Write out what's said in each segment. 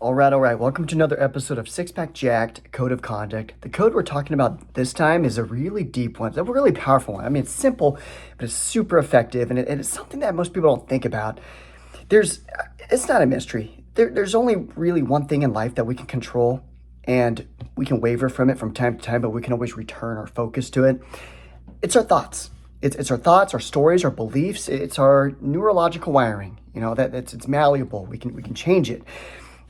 All right. Welcome to another episode of Six Pack Jacked Code of Conduct. The code we're talking about this time is a really deep one, a really powerful one. I mean, it's simple, but it's super effective, and it's something that most people don't think about. It's not a mystery. There's only really one thing in life that we can control, and we can waver from it from time to time, but we can always return our focus to it. It's our thoughts. It's our thoughts, our stories, our beliefs. It's our neurological wiring. You know that it's malleable. We can change it.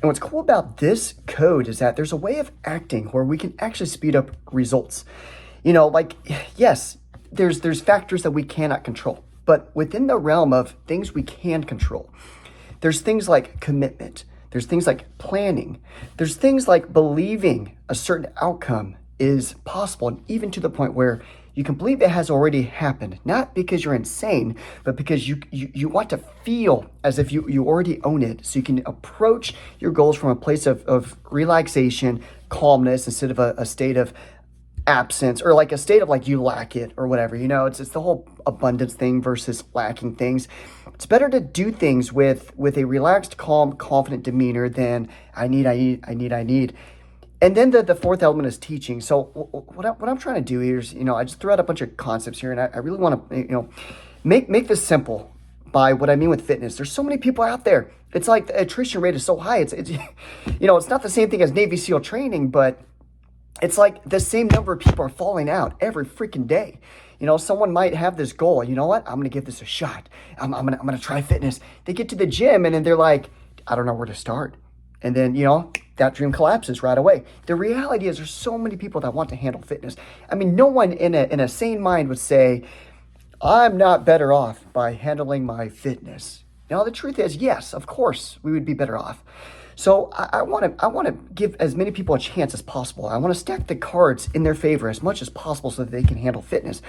And what's cool about this code is that there's a way of acting where we can actually speed up results. Yes, there's factors that we cannot control, but within the realm of things we can control, there's things like commitment. There's things like planning. There's things like believing a certain outcome is possible, and even to the point where you can believe it has already happened, not because you're insane, but because you want to feel as if you already own it, so you can approach your goals from a place of relaxation, calmness, instead of a state of absence, or like a state of like you lack it or whatever. It's the whole abundance thing versus lacking things. It's better to do things with a relaxed, calm, confident demeanor than I need. And then the fourth element is teaching. So what I'm trying to do here is, I just threw out a bunch of concepts here, and I really want to, make this simple by what I mean with fitness. There's so many people out there. It's like the attrition rate is so high. It's it's not the same thing as Navy SEAL training, but it's like the same number of people are falling out every freaking day. Someone might have this goal. You know what? I'm going to give this a shot. I'm going to try fitness. They get to the gym, and then they're like, I don't know where to start. And then, that dream collapses right away. The reality is there's so many people that want to handle fitness. I mean, no one in a sane mind would say, I'm not better off by handling my fitness. Now, the truth is, yes, of course, we would be better off. So I want to give as many people a chance as possible. I want to stack the cards in their favor as much as possible so that they can handle fitness.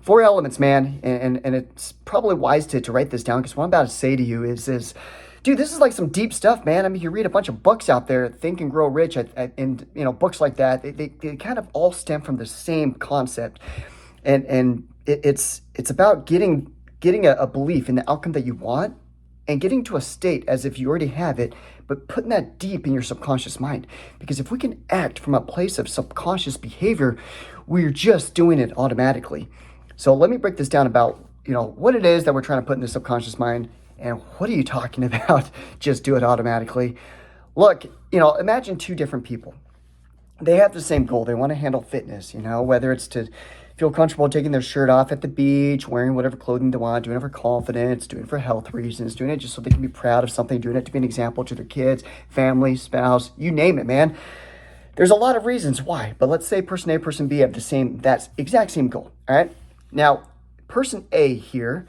4 elements, man, and it's probably wise to write this down, because what I'm about to say to you is dude, this is like some deep stuff, man. I mean, you read a bunch of books out there, Think and Grow Rich, and books like that. They kind of all stem from the same concept, and it's about getting a belief in the outcome that you want, and getting to a state as if you already have it, but putting that deep in your subconscious mind. Because if we can act from a place of subconscious behavior, we're just doing it automatically. So let me break this down about what it is that we're trying to put in the subconscious mind. And what are you talking about? Just do it automatically. Look, imagine 2 different people. They have the same goal. They want to handle fitness, whether it's to feel comfortable taking their shirt off at the beach, wearing whatever clothing they want, doing it for confidence, doing it for health reasons, doing it just so they can be proud of something, doing it to be an example to their kids, family, spouse, you name it, man. There's a lot of reasons why, but let's say person A, person B have that exact same goal, all right? Now, person A here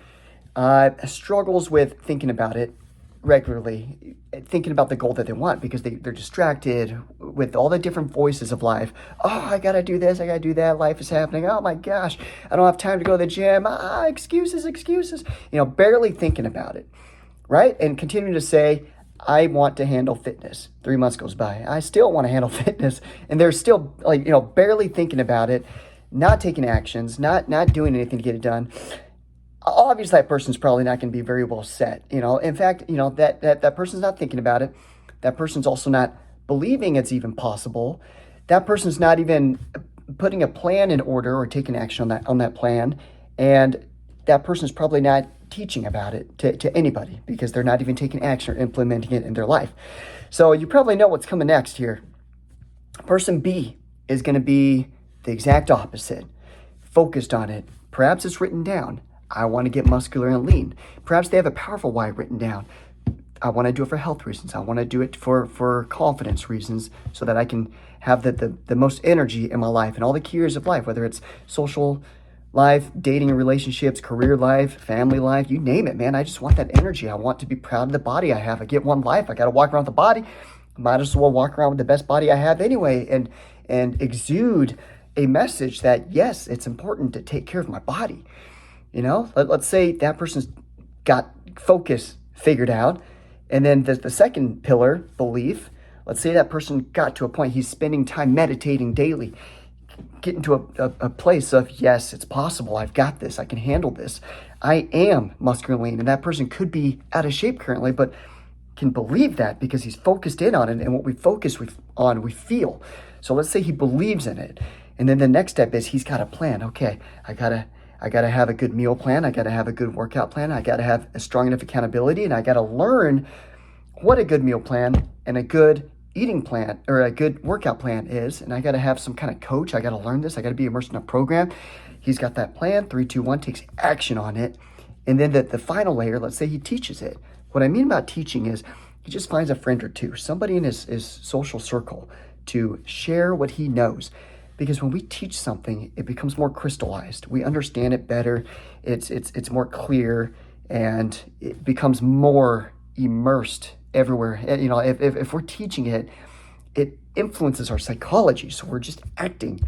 struggles with thinking about it regularly, thinking about the goal that they want, because they're distracted with all the different voices of life. Oh, I got to do this. I got to do that. Life is happening. Oh my gosh, I don't have time to go to the gym. Excuses. Barely thinking about it, right? And continuing to say, I want to handle fitness. 3 months goes by. I still want to handle fitness. And they're still barely thinking about it, not taking actions, not doing anything to get it done. Obviously, that person's probably not going to be very well set. In fact, that person's not thinking about it. That person's also not believing it's even possible. That person's not even putting a plan in order or taking action on that plan. And that person's probably not teaching about it to anybody, because they're not even taking action or implementing it in their life. So you probably know what's coming next here. Person B is going to be the exact opposite. Focused on it. Perhaps it's written down. I want to get muscular and lean. Perhaps they have a powerful why written down. I want to do it for health reasons. I want to do it for confidence reasons, so that I can have the most energy in my life and all the key areas of life, whether it's social life, dating and relationships, career life, family life, you name it, man. I just want that energy. I want to be proud of the body I have. I get one life. I got to walk around with the body. Might as well walk around with the best body I have anyway, and exude a message that, yes, it's important to take care of my body. Let's say that person's got focus figured out. And then the second pillar, belief, let's say that person got to a point, he's spending time meditating daily, getting to a place of, yes, it's possible. I've got this. I can handle this. I am muscular and lean. And that person could be out of shape currently, but can believe that because he's focused in on it, and what we focus on, we feel. So let's say he believes in it. And then the next step is he's got a plan. Okay, I gotta have a good meal plan. I gotta have a good workout plan. I gotta have a strong enough accountability, and I gotta learn what a good meal plan and a good eating plan or a good workout plan is. And I gotta have some kind of coach. I gotta learn this. I gotta be immersed in a program. He's got that plan. 3, 2, 1, takes action on it. And then the final layer, let's say he teaches it. What I mean about teaching is he just finds a friend or two, somebody in his social circle to share what he knows. Because when we teach something, it becomes more crystallized. We understand it better. It's more clear, and it becomes more immersed everywhere. And, if we're teaching it, it influences our psychology. So we're just acting.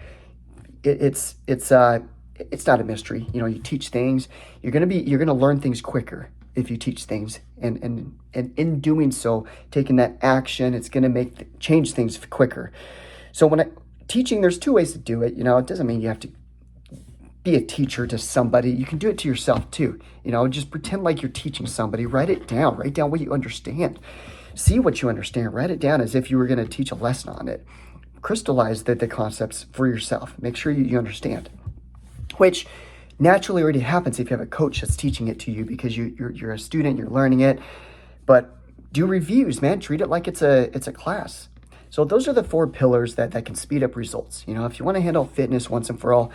It's not a mystery. You teach things. You're gonna learn things quicker if you teach things, and in doing so, taking that action, it's gonna change things quicker. So teaching, there's 2 ways to do it. It doesn't mean you have to be a teacher to somebody. You can do it to yourself too. Just pretend like you're teaching somebody. Write it down. Write down what you understand. See what you understand. Write it down as if you were going to teach a lesson on it. Crystallize the concepts for yourself. Make sure you understand, which naturally already happens if you have a coach that's teaching it to you because you're a student, you're learning it. But do reviews, man. Treat it like it's a class. So those are the 4 pillars that can speed up results. If you want to handle fitness once and for all,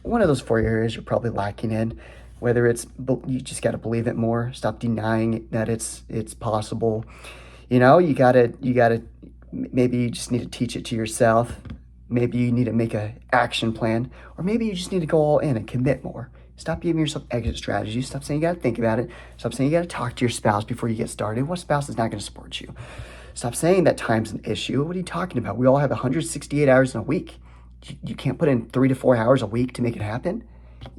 one of those 4 areas you're probably lacking in, whether it's you just got to believe it more, stop denying that it's possible. You gotta maybe you just need to teach it to yourself. Maybe you need to make an action plan, or maybe you just need to go all in and commit more. Stop giving yourself exit strategies. Stop saying you got to think about it. Stop saying you got to talk to your spouse before you get started. What spouse is not going to support you? Stop saying that time's an issue. What are you talking about? We all have 168 hours in a week. You can't put in 3 to 4 hours a week to make it happen.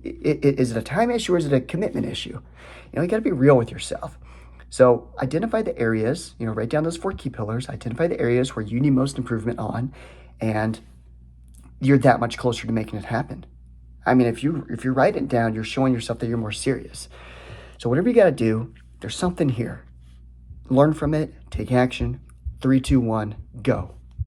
Is it a time issue or is it a commitment issue? You got to be real with yourself. So identify the areas, write down those 4 key pillars, identify the areas where you need most improvement on, and you're that much closer to making it happen. I mean, if you write it down, you're showing yourself that you're more serious. So whatever you got to do, there's something here. Learn from it, take action. 3, 2, 1, go.